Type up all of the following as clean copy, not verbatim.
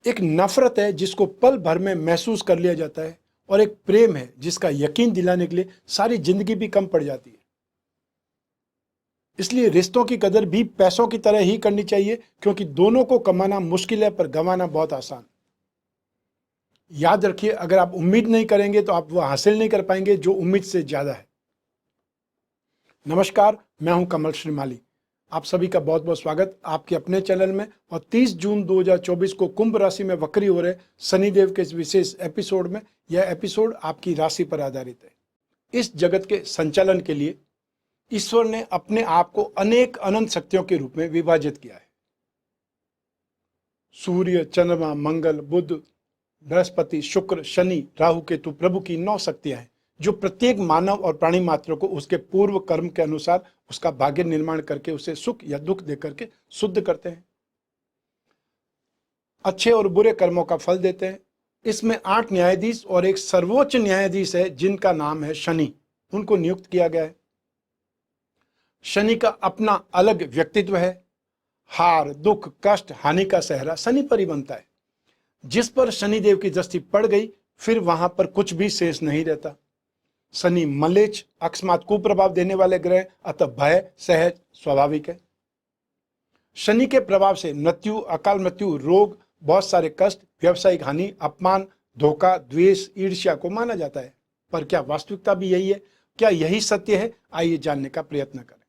एक नफरत है जिसको पल भर में महसूस कर लिया जाता है, और एक प्रेम है जिसका यकीन दिलाने के लिए सारी जिंदगी भी कम पड़ जाती है। इसलिए रिश्तों की कदर भी पैसों की तरह ही करनी चाहिए, क्योंकि दोनों को कमाना मुश्किल है पर गंवाना बहुत आसान। याद रखिए, अगर आप उम्मीद नहीं करेंगे तो आप वह हासिल नहीं कर पाएंगे जो उम्मीद से ज्यादा है। नमस्कार, मैं हूं कमल श्रीमाली। आप सभी का बहुत बहुत स्वागत आपके अपने चैनल में। और 30 जून 2024 को कुंभ राशि में वक्री हो रहे शनिदेव के इस विशेष एपिसोड में, यह एपिसोड आपकी राशि पर आधारित है। इस जगत के संचालन के लिए ईश्वर ने अपने आप को अनेक अनंत शक्तियों के रूप में विभाजित किया है। सूर्य, चंद्रमा, मंगल, बुध, बृहस्पति, शुक्र, शनि, राहु, केतु प्रभु की 9 शक्तियां हैं, जो प्रत्येक मानव और प्राणी मात्र को उसके पूर्व कर्म के अनुसार उसका भाग्य निर्माण करके उसे सुख या दुख देकर के शुद्ध करते हैं, अच्छे और बुरे कर्मों का फल देते हैं। इसमें 8 न्यायाधीश और एक सर्वोच्च न्यायाधीश है जिनका नाम है शनि, उनको नियुक्त किया गया है। शनि का अपना अलग व्यक्तित्व है। हार, दुख, कष्ट, हानि का सेहरा शनि पर ही बनता है। जिस पर शनिदेव की दृष्टि पड़ गई फिर वहां पर कुछ भी शेष नहीं रहता। शनि मलेच्छ, अकस्मात कुप्रभाव देने वाले ग्रह, अतः भय सहज स्वाभाविक है। शनि के प्रभाव से मृत्यु, अकाल मृत्यु, रोग, बहुत सारे कष्ट, व्यवसायिक हानि, अपमान, धोखा, द्वेष, ईर्ष्या को माना जाता है। पर क्या वास्तविकता भी यही है? क्या यही सत्य है? आइए जानने का प्रयत्न करें।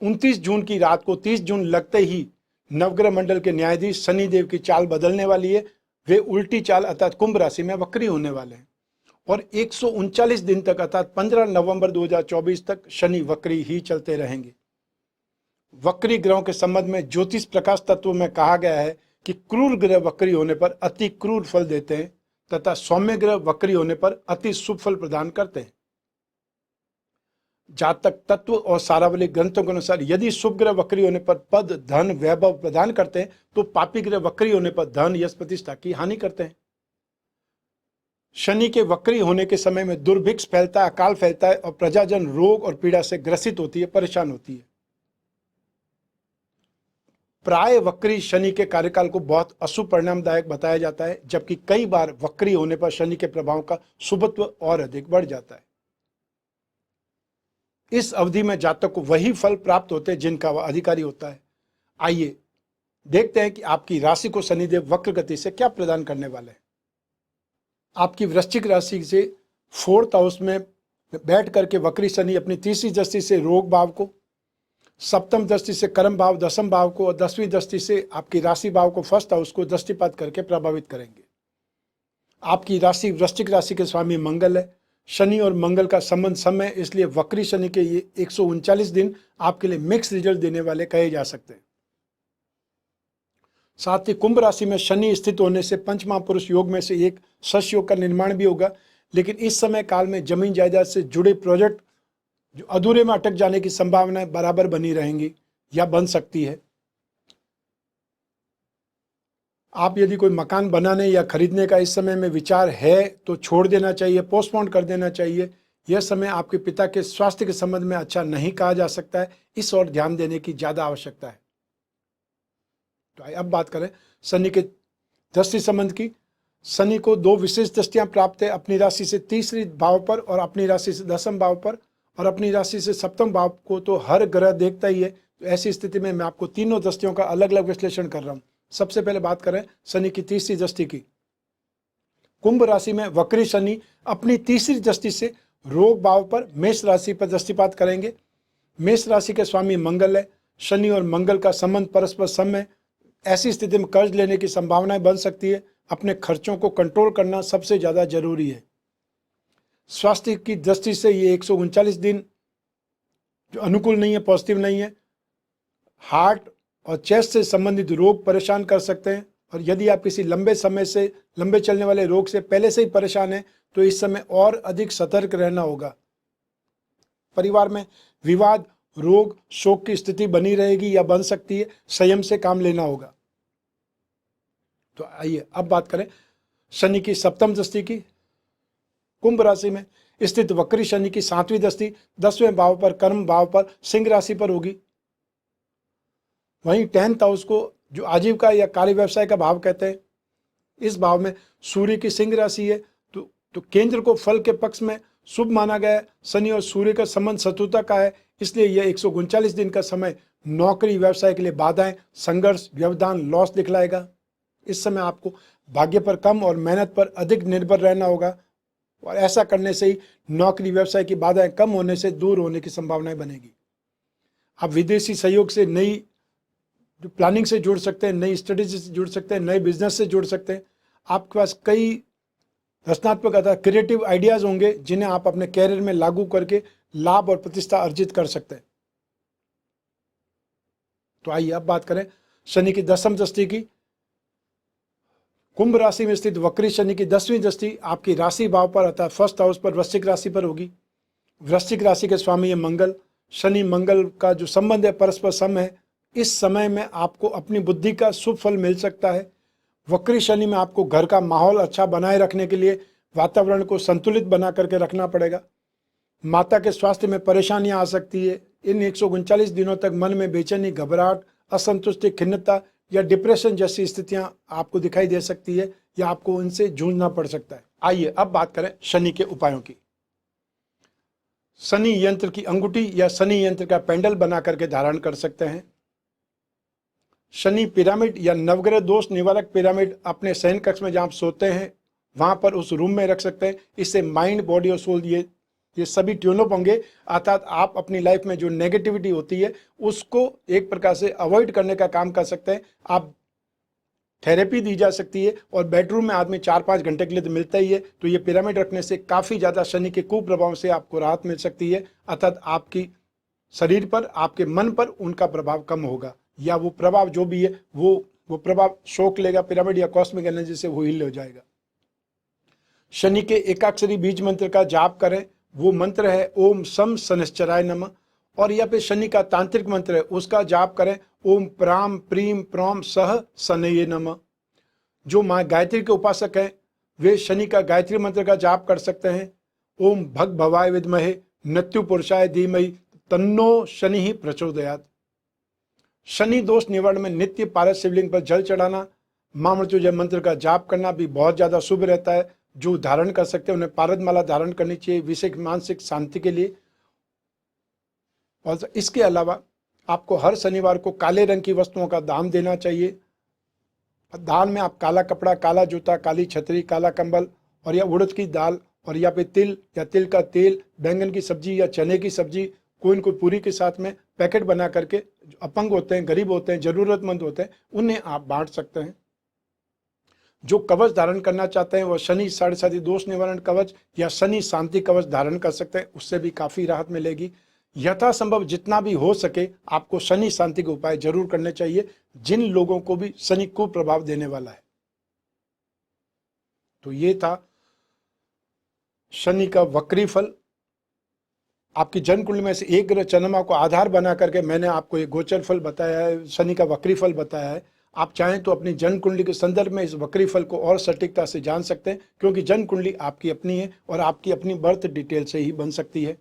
29 जून की रात को 30 जून लगते ही नवग्रह मंडल के न्यायाधीश शनिदेव की चाल बदलने वाली है। वे उल्टी चाल अर्थात कुंभ राशि में वक्री होने वाले हैं और 139 दिन तक अर्थात 15 नवंबर 2024 तक शनि वक्री ही चलते रहेंगे। वक्री ग्रहों के संबंध में ज्योतिष प्रकाश तत्व में कहा गया है कि क्रूर ग्रह वक्री होने पर अति क्रूर फल देते हैं तथा सौम्य ग्रह वक्री होने पर अति शुभ फल प्रदान करते हैं। जातक तत्व और सारावली ग्रंथों के अनुसार यदि शुभ ग्रह वक्री होने पर पद, धन, वैभव प्रदान करते हैं तो पापी ग्रह वक्री होने पर धन, यश, प्रतिष्ठा की हानि करते हैं। शनि के वक्री होने के समय में दुर्भिक्ष फैलता है, अकाल फैलता है और प्रजाजन रोग और पीड़ा से ग्रसित होती है, परेशान होती है। प्राय वक्री शनि के कार्यकाल को बहुत अशुभ परिणामदायक बताया जाता है, जबकि कई बार वक्री होने पर शनि के प्रभाव का शुभत्व और अधिक बढ़ जाता है। इस अवधि में जातक को वही फल प्राप्त होते हैं जिनका वह अधिकारी होता है। आइए देखते हैं कि आपकी राशि को शनिदेव वक्र गति से क्या प्रदान करने वाले हैं। आपकी वृश्चिक राशि से 4th हाउस में बैठ करके वक्री शनि अपनी तीसरी दृष्टि से रोग भाव को, सप्तम दृष्टि से कर्म भाव, दसम भाव को और 10वीं दृष्टि से आपकी राशि भाव को, 1st हाउस को दृष्टिपात करके प्रभावित करेंगे। आपकी राशि वृश्चिक राशि के स्वामी मंगल है। शनि और मंगल का संबंध समय, इसलिए वक्री शनि के ये 139 दिन आपके लिए मिक्स रिजल्ट देने वाले कहे जा सकते हैं। साथ ही कुंभ राशि में शनि स्थित होने से पंच महापुरुष योग में से एक शश योग का निर्माण भी होगा, लेकिन इस समय काल में जमीन जायदाद से जुड़े प्रोजेक्ट जो अधूरे में अटक जाने की संभावनाएं बराबर बनी रहेंगी या बन सकती है। आप यदि कोई मकान बनाने या खरीदने का इस समय में विचार है तो छोड़ देना चाहिए, पोस्टपोन कर देना चाहिए। यह समय आपके पिता के स्वास्थ्य के संबंध में अच्छा नहीं कहा जा सकता है, इस ओर ध्यान देने की ज्यादा आवश्यकता है। तो अब बात करें शनि के दृष्टि संबंध की। शनि को 2 विशेष दृष्टियां प्राप्त है, अपनी राशि से तीसरी भाव पर और अपनी राशि से 10म भाव पर, और अपनी राशि से 7म भाव को तो हर ग्रह देखता ही है। तो ऐसी स्थिति में मैं आपको तीनों दृष्टियों का अलग अलग विश्लेषण कर रहा हूं। सबसे पहले बात करें शनि की तीसरी दृष्टि की। कुंभ राशि में वक्री शनि अपनी तीसरी दृष्टि से रोग भाव पर मेष राशि पर दृष्टिपात करेंगे। मेष राशि के स्वामी मंगल है। शनि और मंगल का संबंध परस्पर सम है। ऐसी स्थिति में कर्ज लेने की संभावनाएं बन सकती है। अपने खर्चों को कंट्रोल करना सबसे ज्यादा जरूरी है। स्वास्थ्य की दृष्टि से ये 139 दिन जो अनुकूल नहीं है, पॉजिटिव नहीं है। हार्ट और चेस्ट से संबंधित रोग परेशान कर सकते हैं, और यदि आप किसी लंबे समय से, लंबे चलने वाले रोग से पहले से ही परेशान हैं तो इस समय और अधिक सतर्क रहना होगा। परिवार में विवाद, रोग, शोक की स्थिति बनी रहेगी या बन सकती है, संयम से काम लेना होगा। तो आइए अब बात करें शनि की 7म दृष्टि की। कुंभ राशि में स्थित वक्री शनि की 7वीं दृष्टि 10वें भाव पर, कर्म भाव पर, सिंह राशि पर होगी। वहीं 10th हाउस को जो आजीविका या कार्य व्यवसाय का भाव कहते हैं। इस भाव में सूर्य की सिंह राशि है, तो केंद्र को फल के पक्ष में शुभ माना गया है। शनि और सूर्य का संबंध शत्रुता का है, इसलिए यह 139 दिन का समय नौकरी व्यवसाय के लिए बाधाएं, संघर्ष, व्यवधान, लॉस दिखलाएगा। इस समय आपको भाग्य पर कम और मेहनत पर अधिक निर्भर रहना होगा, और ऐसा करने से ही नौकरी व्यवसाय की बाधाएं कम होने से दूर होने की संभावनाएं बनेगी। आप विदेशी सहयोग से नई जो प्लानिंग से जुड़ सकते हैं, नई स्ट्रेटेजी से जुड़ सकते हैं, नए बिजनेस से जुड़ सकते हैं। आपके पास कई रचनात्मक अथवा क्रिएटिव आइडियाज होंगे जिन्हें आप अपने कैरियर में लागू करके लाभ और प्रतिष्ठा अर्जित कर सकते हैं। तो आइए अब बात करें शनि की 10वीं दृष्टि की। कुंभ राशि में स्थित वक्री शनि की 10वीं दृष्टि आपकी राशि भाव पर अर्थात फर्स्ट हाउस पर वृश्चिक राशि पर होगी। वृश्चिक राशि के स्वामी है मंगल। शनि मंगल का जो संबंध है परस्पर सम है। इस समय में आपको अपनी बुद्धि का शुभ फल मिल सकता है। वक्री शनि में आपको घर का माहौल अच्छा बनाए रखने के लिए वातावरण को संतुलित बना करके रखना पड़ेगा। माता के स्वास्थ्य में परेशानियां आ सकती है। इन 139 दिनों तक मन में बेचैनी, घबराहट, असंतुष्टि, खिन्नता या डिप्रेशन जैसी स्थितियां आपको दिखाई दे सकती है या आपको इनसे जूझना पड़ सकता है। आइए अब बात करें शनि के उपायों की। शनि यंत्र की अंगूठी या शनि यंत्र का पेंडल बना करके धारण कर सकते हैं। शनि पिरामिड या नवग्रह दोष निवारक पिरामिड अपने शयन कक्ष में जहां आप सोते हैं वहां पर उस रूम में रख सकते हैं। इससे माइंड, बॉडी और सोल ये सभी ट्यूनअप होंगे, अर्थात आप अपनी लाइफ में जो नेगेटिविटी होती है उसको एक प्रकार से अवॉइड करने का काम कर सकते हैं। आप थेरेपी दी जा सकती है और बेडरूम में आदमी 4-5 घंटे के लिए तो मिलता ही है, तो ये पिरामिड रखने से काफ़ी ज़्यादा शनि के कुप्रभाव से आपको राहत मिल सकती है, अर्थात आपकी शरीर पर, आपके मन पर उनका प्रभाव कम होगा, या वो प्रभाव जो भी है वो प्रभाव शोक लेगा पिरामिड या कॉस्मिक एनर्जी से वो हिल हो जाएगा। शनि के एकाक्षरी बीज मंत्र का जाप करें। वो मंत्र है ओम सम शनिश्चराय नमः, और या फिर शनि का तांत्रिक मंत्र है उसका जाप करें ओम प्राम प्रीम प्रॉम सह शनये नमः। जो माँ गायत्री के उपासक हैं वे शनि का गायत्री मंत्र का जाप कर सकते हैं ओम भग भवाय विद्महे नत्यु पुरुषाय धीमहि तन्नो शनि ही प्रचोदयात्। शनि दोष निवारण में नित्य पारस शिवलिंग पर जल चढ़ाना, मां मृत्युंजय मंत्र का जाप करना भी बहुत ज्यादा शुभ रहता है। जो धारण कर सकते हैं उन्हें पारद माला धारण करनी चाहिए विशेष मानसिक शांति के लिए। और इसके अलावा आपको हर शनिवार को काले रंग की वस्तुओं का दान देना चाहिए। दान में आप काला कपड़ा, काला जूता, काली छतरी, काला कंबल और या उड़द की दाल और या फिर तिल या तिल का तेल, बैंगन की सब्जी या चने की सब्जी, कोई न कोई पूरी के साथ में पैकेट बना करके अपंग होते हैं, गरीब होते हैं, जरूरतमंद होते हैं, उन्हें आप बांट सकते हैं। जो कवच धारण करना चाहते हैं वह शनि साढ़े दोष निवारण कवच या शनि शांति कवच धारण कर सकते हैं, उससे भी काफ़ी राहत मिलेगी। यथासंभव जितना भी हो सके आपको शनि शांति के उपाय जरूर करने चाहिए जिन लोगों को भी शनि को प्रभाव देने वाला है। तो ये था शनि का वक्री फल। आपकी जन्म कुंडली में से एक ग्रह चंद्रमा को आधार बना करके मैंने आपको एक गोचर फल बताया है, शनि का वक्री फल बताया है। आप चाहें तो अपनी जन्म कुंडली के संदर्भ में इस वक्री फल को और सटीकता से जान सकते हैं, क्योंकि जन्म कुंडली आपकी अपनी है और आपकी अपनी बर्थ डिटेल से ही बन सकती है।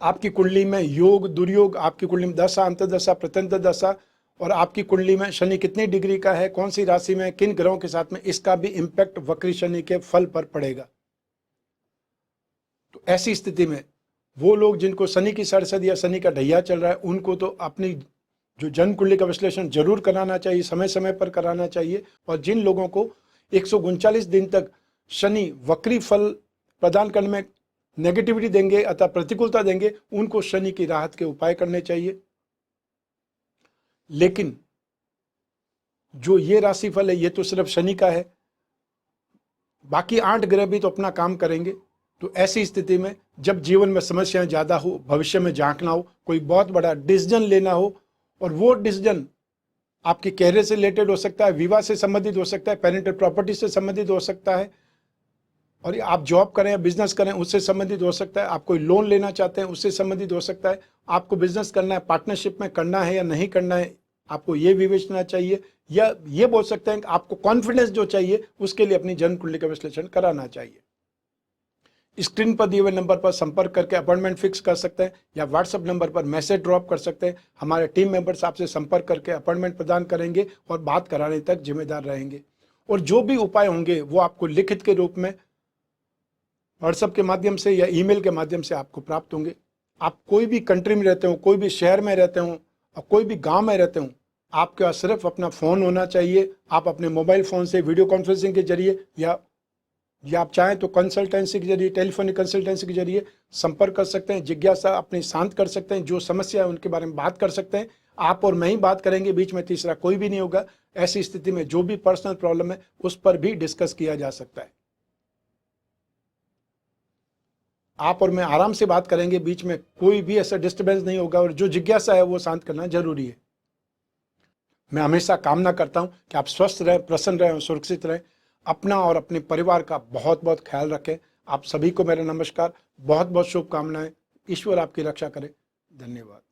आपकी कुंडली में योग, दुर्योग, आपकी कुंडली में दशा, अंतर्दशा, प्रत्यंतर दशा और आपकी कुंडली में शनि कितनी डिग्री का है, कौन सी राशि में, किन ग्रहों के साथ में, इसका भी इम्पैक्ट वक्री शनि के फल पर पड़ेगा। तो ऐसी स्थिति में वो लोग जिनको शनि की सरसद या शनि का ढैया चल रहा है उनको तो अपनी जो जन्म कुंडली का विश्लेषण जरूर कराना चाहिए, समय समय पर कराना चाहिए। और जिन लोगों को 139 दिन तक शनि वक्री फल प्रदान करने में नेगेटिविटी देंगे अथवा प्रतिकूलता देंगे उनको शनि की राहत के उपाय करने चाहिए। लेकिन जो ये राशिफल है ये तो सिर्फ शनि का है, बाकी 8 ग्रह भी तो अपना काम करेंगे। तो ऐसी स्थिति में जब जीवन में समस्याएं ज़्यादा हो, भविष्य में झांकना हो, कोई बहुत बड़ा डिसीजन लेना हो और वो डिसीजन आपके कैरियर से रिलेटेड हो सकता है, विवाह से संबंधित हो सकता है, पेरेंटल प्रॉपर्टी से संबंधित हो सकता है, और आप जॉब करें या बिजनेस करें उससे संबंधित हो सकता है, आप कोई लोन लेना चाहते हैं उससे संबंधित हो सकता है, आपको बिजनेस करना है, पार्टनरशिप में करना है या नहीं करना है, आपको ये विवेचना चाहिए, या ये बोल सकते हैं कि आपको कॉन्फिडेंस जो चाहिए उसके लिए अपनी जन्म कुंडली का विश्लेषण कराना चाहिए। स्क्रीन पर दिए हुए नंबर पर संपर्क करके अपॉइंटमेंट फिक्स कर सकते हैं या व्हाट्सएप नंबर पर मैसेज ड्रॉप कर सकते हैं। हमारे टीम मेंबर्स आपसे संपर्क करके अपॉइंटमेंट प्रदान करेंगे और बात कराने तक जिम्मेदार रहेंगे। और जो भी उपाय होंगे वो आपको लिखित के रूप में व्हाट्सएप के माध्यम से या ईमेल के माध्यम से आपको प्राप्त होंगे। आप कोई भी कंट्री में रहते हो, कोई भी शहर में रहते हो और कोई भी गांव में रहते हो, आपके पास सिर्फ अपना फ़ोन होना चाहिए। आप अपने मोबाइल फ़ोन से वीडियो कॉन्फ्रेंसिंग के जरिए या आप चाहें तो कंसल्टेंसी के जरिए, टेलीफोनिक कंसल्टेंसी के जरिए संपर्क कर सकते हैं। जिज्ञासा अपनी शांत कर सकते हैं, जो समस्या है उनके बारे में बात कर सकते हैं। आप और मैं ही बात करेंगे, बीच में तीसरा कोई भी नहीं होगा। ऐसी स्थिति में जो भी पर्सनल प्रॉब्लम है उस पर भी डिस्कस किया जा सकता है। आप और मैं आराम से बात करेंगे, बीच में कोई भी ऐसा डिस्टर्बेंस नहीं होगा और जो जिज्ञासा है वो शांत करना जरूरी है। मैं हमेशा कामना करता हूं कि आप स्वस्थ रहें, प्रसन्न रहें और सुरक्षित रहें। अपना और अपने परिवार का बहुत बहुत ख्याल रखें। आप सभी को मेरा नमस्कार, बहुत बहुत शुभकामनाएं। ईश्वर आपकी रक्षा करे। धन्यवाद।